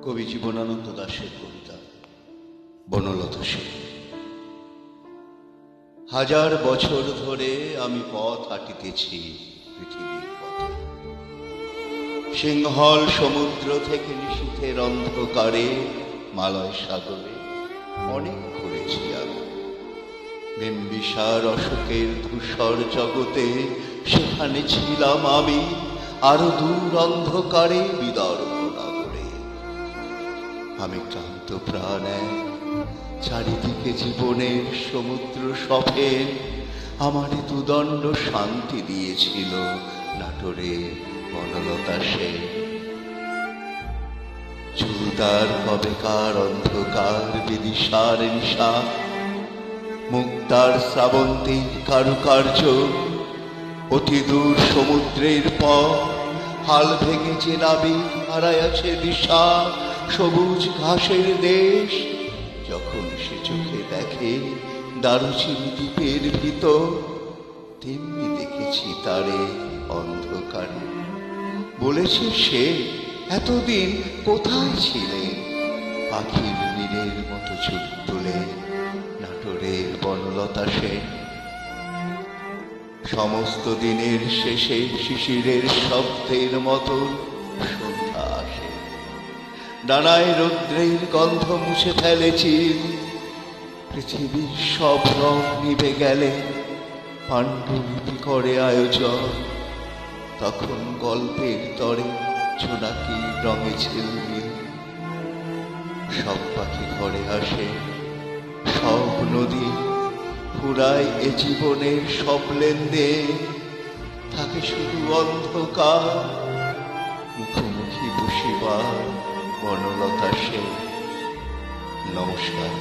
কবি জীবনানন্দ দাশের কবিতা বনলতা সেন। হাজার বছর ধরে আমি পথ হাঁটিতেছি পৃথিবীর পথে, সিংহল সমুদ্র থেকে নিশীথের অন্ধকারে মালয় সাগরে অনেক ঘুরেছি আমি। বিম্বিসার অশোকের ধূসর জগতে সেখানে ছিলাম আমি, আরো দূর অন্ধকারে বিদর্ভ নগরে। আমি ক্লান্ত প্রাণ এক, চারিদিকে জীবনের সমুদ্র সফেন আমার দুদণ্ড শান্তি দিয়েছিল নাটোরে বনলতা সেন। চুলদার কবেকার অন্ধকার বিদিশার নিশা, মুক্তার শ্রাবন্তীর কারুকার্য, অতি দূর সমুদ্রের পর হাল ভেঙেছে নাবিক হারাইয়াছে দিশা, সবুজ ঘাসের দেশ যখন সে চোখে দেখে দারুচিনি দ্বীপের ভিতর, তেমনি দেখেছি তারে অন্ধকারে। বলেছে সে, এতদিন কোথায় ছিলে? পাখির নীড়ের মতো চোখ তুলে নাটোরের বনলতা সেন। সমস্ত দিনের শেষে শিশিরের শব্দের মতো সন্ধ্যা আসে, ডানায় রৌদ্রের গন্ধ মুছে ফেলেছি। পৃথিবীর সব রং নিভে গেলে পাণ্ডুলিপি করে আয়োজন, তখন গল্পের তরে জোনাকির রঙে ঝিলমিল। সব পাখি ঘরে আসে, সব নদী ফুরায় এ জীবনের সব লেনদেন, থাকে শুধু অন্ধকার মুখোমুখি বসিবার বনলতা সেন। নমস্কার।